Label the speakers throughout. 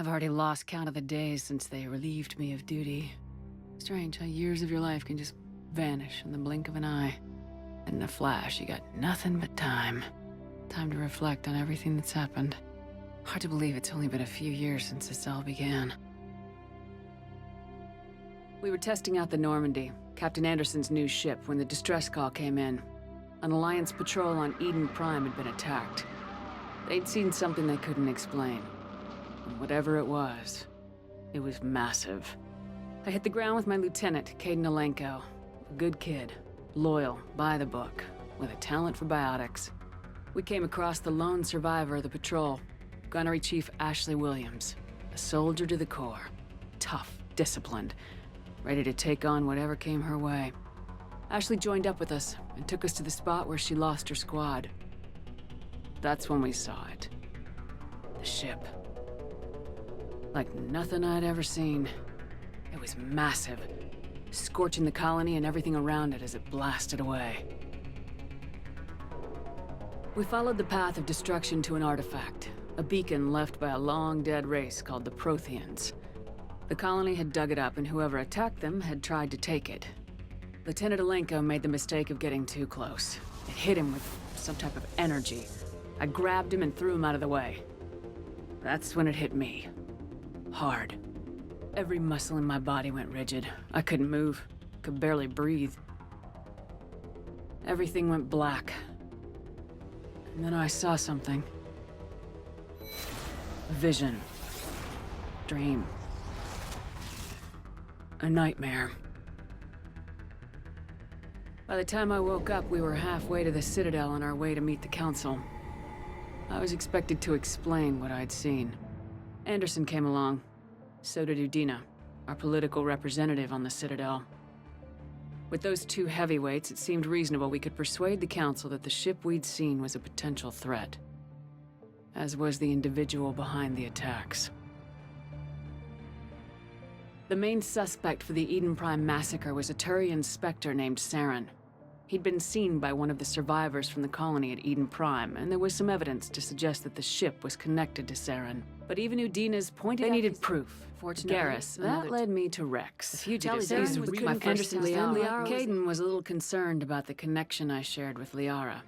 Speaker 1: I've already lost count of the days since they relieved me of duty. Strange how years of your life can just vanish in the blink of an eye. And in a flash, you got nothing but time. Time to reflect on everything that's happened. Hard to believe it's only been a few years since this all began. We were testing out the Normandy, Captain Anderson's new ship, when the distress call came in. An Alliance patrol on Eden Prime had been attacked. They'd seen something they couldn't explain. And whatever it was massive. I hit the ground with my lieutenant, Kaidan Alenko. A good kid, loyal, by the book, with a talent for biotics. We came across the lone survivor of the patrol, Gunnery Chief Ashley Williams. A soldier to the core. Tough, disciplined, ready to take on whatever came her way. Ashley joined up with us and took us to the spot where she lost her squad. That's when we saw it. The ship. Like nothing I'd ever seen. It was massive, scorching the colony and everything around it as it blasted away. We followed the path of destruction to an artifact, a beacon left by a long-dead race called the Protheans. The colony had dug it up, and whoever attacked them had tried to take it. Lieutenant Alenko made the mistake of getting too close. It hit him with some type of energy. I grabbed him and threw him out of the way. That's when it hit me. Hard. Every muscle in my body went rigid. I couldn't move, could barely breathe. Everything went black. And then I saw something. A vision. Dream. A nightmare. By the time I woke up, we were halfway to the Citadel on our way to meet the Council. I was expected to explain what I'd seen. Anderson came along. So did Udina, our political representative on the Citadel. With those two heavyweights, it seemed reasonable we could persuade the Council that the ship we'd seen was a potential threat. As was the individual behind the attacks. The main suspect for the Eden Prime massacre was a Turian Spectre named Saren. He'd been seen by one of the survivors from the colony at Eden Prime, and there was some evidence to suggest that the ship was connected to Saren. But even Udina's pointed out they needed proof. Fortunately, Garrus, that led me to Rex. The fugitive. Kaidan was a little concerned about the connection I shared with Liara.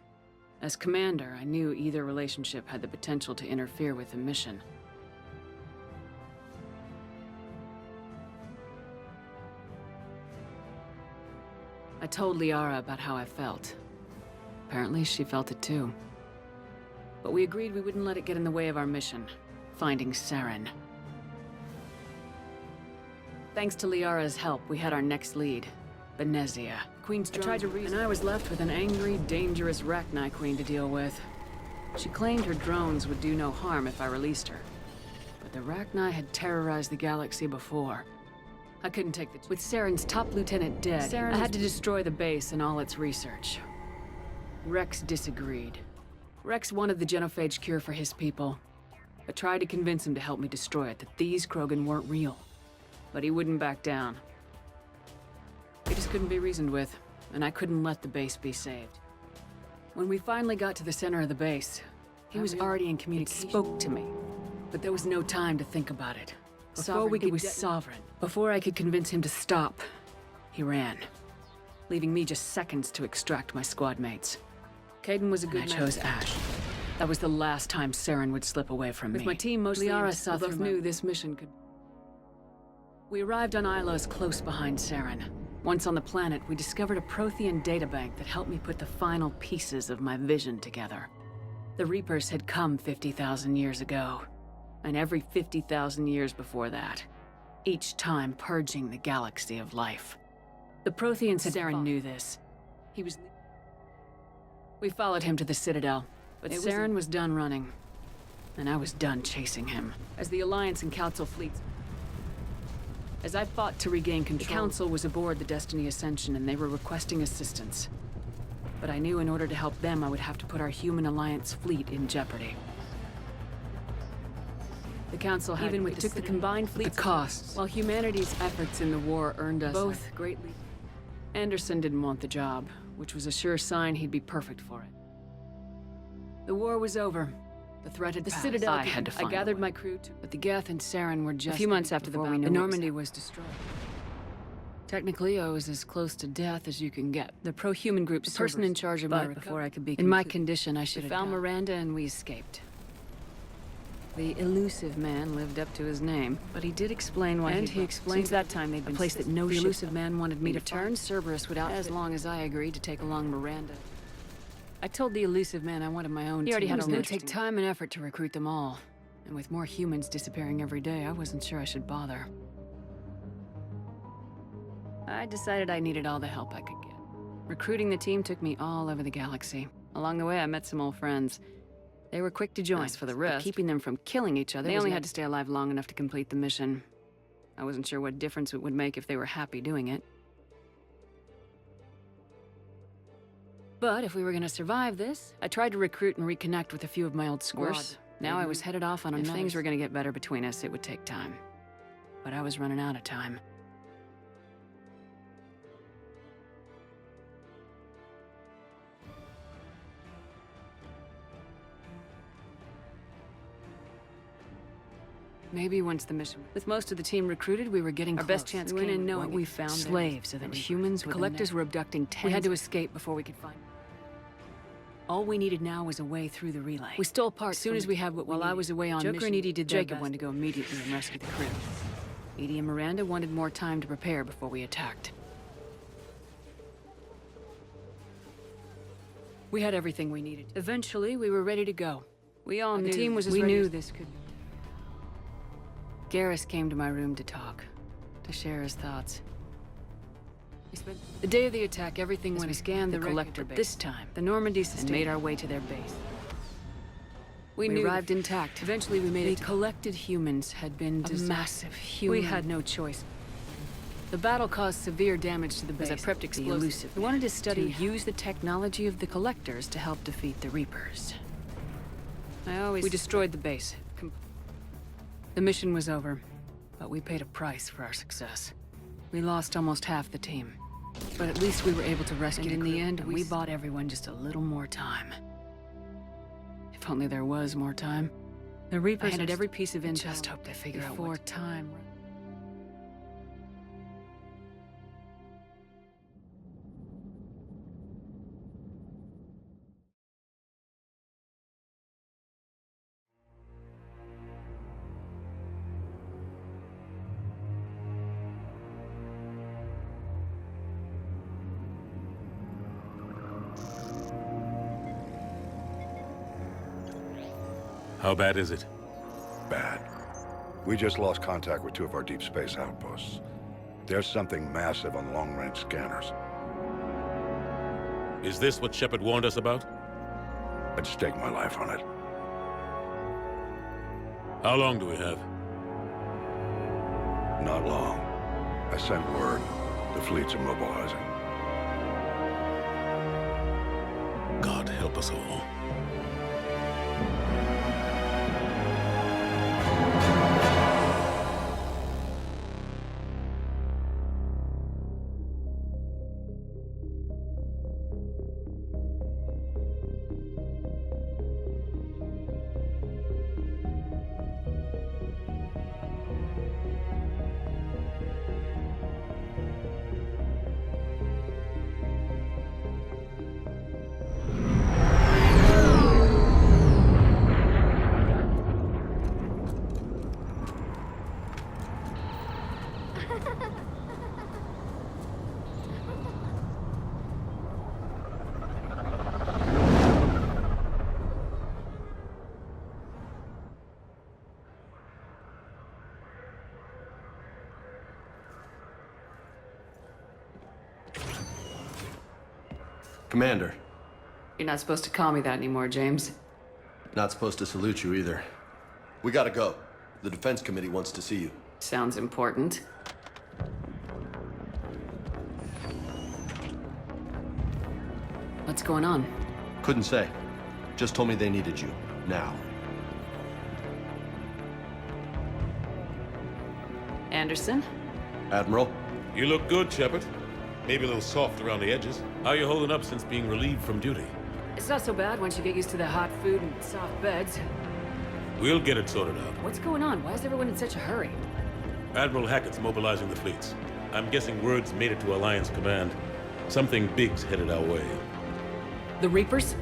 Speaker 1: As commander, I knew either relationship had the potential to interfere with the mission. I told Liara about how I felt. Apparently, she felt it too. But we agreed we wouldn't let it get in the way of our mission, finding Saren. Thanks to Liara's help, we had our next lead, Benezia. Queen's drones, tried to reason, and I was left with an angry, dangerous Rachni Queen to deal with. She claimed her drones would do no harm if I released her. But the Rachni had terrorized the galaxy before. I couldn't take the... With Saren's top lieutenant dead, I had to destroy the base and all its research. Rex disagreed. Rex wanted the genophage cure for his people. I tried to convince him to help me destroy it, that these Krogan weren't real. But he wouldn't back down. He just couldn't be reasoned with, and I couldn't let the base be saved. When we finally got to the center of the base, he was already in communication. It spoke to me, but there was no time to think about it. Before we could Sovereign. Before I could convince him to stop, he ran, leaving me just seconds to extract my squad mates. Kaidan was a good man. I chose Ash. That was the last time Saren would slip away from me. With my team mostly Liara both knew this mission could... We arrived on Ilos close behind Saren. Once on the planet, we discovered a Prothean databank that helped me put the final pieces of my vision together. The Reapers had come 50,000 years ago, and every 50,000 years before that, each time purging the galaxy of life. The Protheans had... Saren knew this. He was... We followed him to the Citadel, but Saren was done running, and I was done chasing him. As the Alliance and Council fleets... As I fought to regain control, the Council was aboard the Destiny Ascension and they were requesting assistance. But I knew in order to help them, I would have to put our human Alliance fleet in jeopardy. The Council had... Even with took the combined fleets... The costs. While humanity's efforts in the war earned us... Both greatly... Anderson didn't want the job, which was a sure sign he'd be perfect for it. The war was over, The threat had
Speaker 2: The
Speaker 1: passed.
Speaker 2: Citadel
Speaker 1: I had to find
Speaker 2: I gathered
Speaker 1: a way.
Speaker 2: my crew to...
Speaker 1: But the Geth and Saren were just...
Speaker 2: A few months after the
Speaker 1: before
Speaker 2: battle,
Speaker 1: we knew
Speaker 2: the
Speaker 1: Normandy was destroyed. Technically, I was as close to death as you can get.
Speaker 2: The pro-human group
Speaker 1: The person in charge of my
Speaker 2: but before I could be
Speaker 1: In my
Speaker 2: complete-
Speaker 1: condition, I should have found Miranda and we escaped. The elusive man lived up to his name, but he did explain why
Speaker 2: And he explained
Speaker 1: Since that time, they'd
Speaker 2: a
Speaker 1: been
Speaker 2: place that no
Speaker 1: The
Speaker 2: ship-
Speaker 1: elusive man wanted me
Speaker 2: In
Speaker 1: to
Speaker 2: return,
Speaker 1: Cerberus would outfit as long as I agreed to take along Miranda. I told the elusive man I wanted my own
Speaker 2: He already
Speaker 1: team.
Speaker 2: had
Speaker 1: It was
Speaker 2: a
Speaker 1: gonna
Speaker 2: list.
Speaker 1: take time and effort to recruit them all. And with more humans disappearing every day, I wasn't sure I should bother. I decided I needed all the help I could get. Recruiting the team took me all over the galaxy. Along the way, I met some old friends. They were quick to join.
Speaker 2: As for the
Speaker 1: but
Speaker 2: rest,
Speaker 1: keeping them from killing each other,
Speaker 2: they
Speaker 1: was
Speaker 2: only
Speaker 1: no-
Speaker 2: had
Speaker 1: to stay alive long enough to complete the mission. I wasn't sure what difference it would make if they were happy doing it. But if we were going to survive this, I tried to recruit and reconnect with a few of my old squads. Now I was headed off on
Speaker 2: If
Speaker 1: another.
Speaker 2: things
Speaker 1: were going to get better between us, it would take time. But I was running out of time. Maybe once the mission... With most of the team recruited, we were getting
Speaker 2: Our
Speaker 1: close.
Speaker 2: best chance
Speaker 1: we went
Speaker 2: came
Speaker 1: in knowing
Speaker 2: when we
Speaker 1: it.
Speaker 2: found
Speaker 1: slaves
Speaker 2: them.
Speaker 1: and humans.
Speaker 2: The
Speaker 1: The
Speaker 2: collectors
Speaker 1: collectors were abducting tens. We had to escape before we could find. All we needed now was a way through the relay. We stole parts. As soon as we had what we needed. I was away on
Speaker 2: Joker
Speaker 1: mission,
Speaker 2: and Edie did their
Speaker 1: Jacob
Speaker 2: best.
Speaker 1: wanted to go immediately and rescue the crew. Edie and Miranda wanted more time to prepare before we attacked. We had everything we needed. Eventually, we were ready to go. We all knew.
Speaker 2: The team was as
Speaker 1: we
Speaker 2: ready
Speaker 1: knew
Speaker 2: as-
Speaker 1: this could. Garrus came to my room to talk, to share his thoughts. We spent the day of the attack. Everything went. We scanned the collector base. This time, the Normandy and made our way to their base. We arrived intact. Eventually, we made it. The collected humans had been
Speaker 2: A massive
Speaker 1: We
Speaker 2: human-
Speaker 1: had no choice. The battle caused severe damage to the base.
Speaker 2: As I prepped
Speaker 1: The
Speaker 2: explosives,
Speaker 1: elusive. We wanted to use the technology of the collectors to help defeat the Reapers. We destroyed the base. The mission was over, but we paid a price for our success. We lost almost half the team, but at least we were able to rescue. And in the end, we bought everyone just a little more time. If only there was more time. The Reapers handed every piece of intel. Just hope they figure out before time.
Speaker 3: How bad is it?
Speaker 4: Bad. We just lost contact with two of our deep space outposts. There's something massive on long-range scanners.
Speaker 3: Is this what Shepard warned us about?
Speaker 4: I'd stake my life on it.
Speaker 3: How long do we have?
Speaker 4: Not long. I sent word. The fleet's immobilizing.
Speaker 3: God help us all.
Speaker 5: Commander,
Speaker 1: You're not supposed to call me that anymore, James.
Speaker 5: not supposed to salute you either. We gotta go. The Defense Committee wants to see you.
Speaker 1: Sounds important. What's going on?
Speaker 5: Couldn't say. Just told me they needed you. Now.
Speaker 1: Anderson?
Speaker 5: Admiral?
Speaker 3: You look good, Shepard. Maybe a little soft around the edges. How are you holding up since being relieved from duty?
Speaker 1: It's not so bad once you get used to the hot food and soft beds.
Speaker 3: We'll get it sorted out.
Speaker 1: What's going on? Why is everyone in such a hurry?
Speaker 3: Admiral Hackett's mobilizing the fleets. I'm guessing word's made it to Alliance Command. Something big's headed our way.
Speaker 1: The Reapers?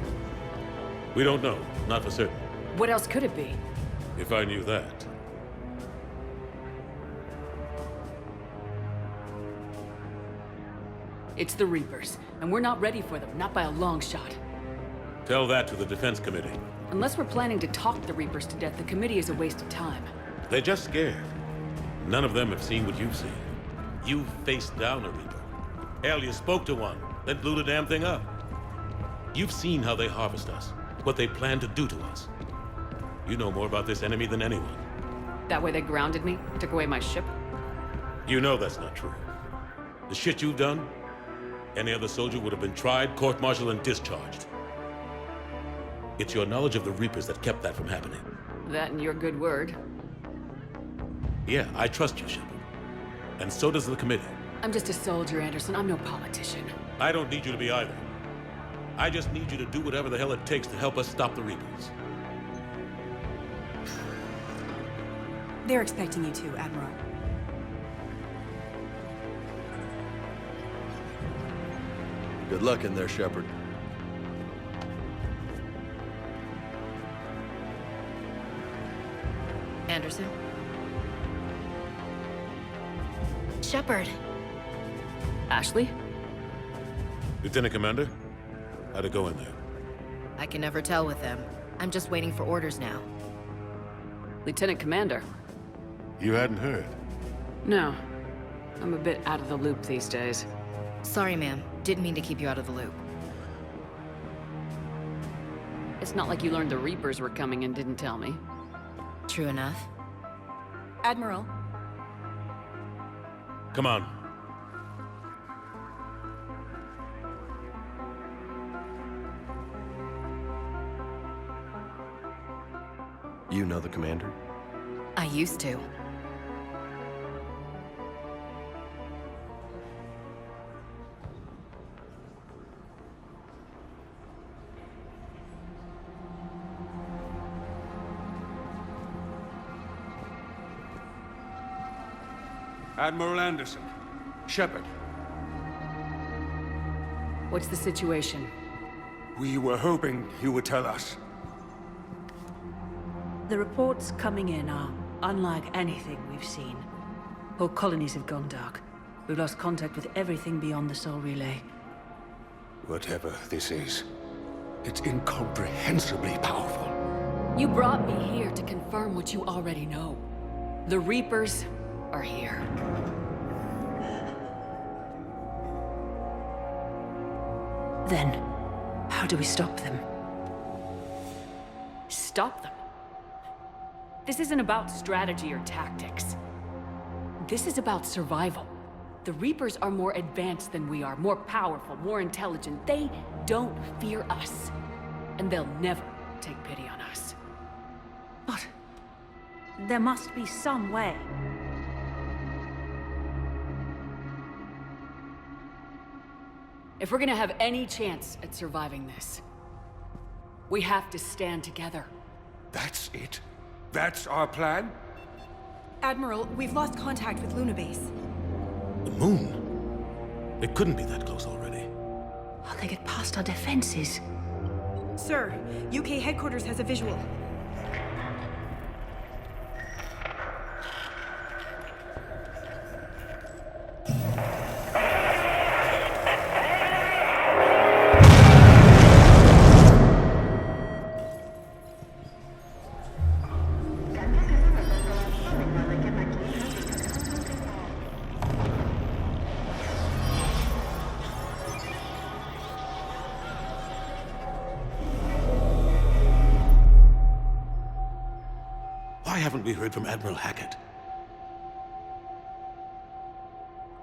Speaker 3: We don't know. Not for certain.
Speaker 1: What else could it be?
Speaker 3: If I knew that.
Speaker 1: It's the Reapers, and we're not ready for them, not by a long shot.
Speaker 3: Tell that to the Defense Committee.
Speaker 1: Unless we're planning to talk the Reapers to death, the committee is a waste of time.
Speaker 3: They're just scared. None of them have seen what you've seen. You faced down a Reaper. Hell, you spoke to one, then blew the damn thing up. You've seen how they harvest us, what they plan to do to us. You know more about this enemy than anyone.
Speaker 1: That way they grounded me, took away my ship.
Speaker 3: You know that's not true. The shit you've done, any other soldier would have been tried, court-martialed, and discharged. It's your knowledge of the Reapers that kept that from happening.
Speaker 1: That and your good word.
Speaker 3: Yeah, I trust you, Shepard. And so does the committee.
Speaker 1: I'm just a soldier, Anderson. I'm no politician.
Speaker 3: I don't need you to be either. I just need you to do whatever the hell it takes to help us stop the Reapers.
Speaker 2: They're expecting you to, Admiral.
Speaker 5: Good luck in there, Shepard.
Speaker 6: Anderson? Shepard.
Speaker 1: Ashley?
Speaker 3: Lieutenant Commander, how'd it go in there?
Speaker 6: I can never tell with them. I'm just waiting for orders now.
Speaker 1: Lieutenant Commander?
Speaker 4: You hadn't heard?
Speaker 1: No. I'm a bit out of the loop these days.
Speaker 6: Sorry, ma'am. Didn't mean to keep you out of the loop.
Speaker 1: It's not like you learned the Reapers were coming and didn't tell me.
Speaker 6: True enough.
Speaker 2: Admiral,
Speaker 3: Come on.
Speaker 5: You know the commander?
Speaker 6: I used to.
Speaker 7: Admiral Anderson. Shepard.
Speaker 1: What's the situation?
Speaker 7: We were hoping you would tell us.
Speaker 8: The reports coming in are unlike anything we've seen. Whole colonies have gone dark. We've lost contact with everything beyond the Sol Relay.
Speaker 7: Whatever this is, it's incomprehensibly powerful.
Speaker 1: You brought me here to confirm what you already know. The Reapers are here.
Speaker 8: Then, how do we stop them?
Speaker 1: Stop them. This isn't about strategy or tactics. This is about survival. The Reapers are more advanced than we are, more powerful, more intelligent. They don't fear us. And they'll never take pity on us.
Speaker 8: But there must be some way.
Speaker 1: If we're gonna have any chance at surviving this, we have to stand together.
Speaker 7: That's it? That's our plan?
Speaker 2: Admiral, we've lost contact with Luna Base.
Speaker 3: The moon? It couldn't be that close already.
Speaker 8: How they get past our defenses?
Speaker 2: Sir, UK headquarters has a visual.
Speaker 3: Why haven't we heard from Admiral Hackett?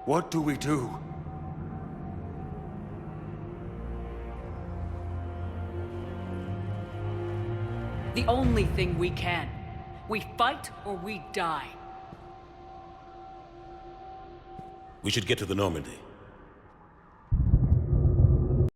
Speaker 7: What do we do?
Speaker 1: The only thing we can. We fight or we die.
Speaker 3: We should get to the Normandy.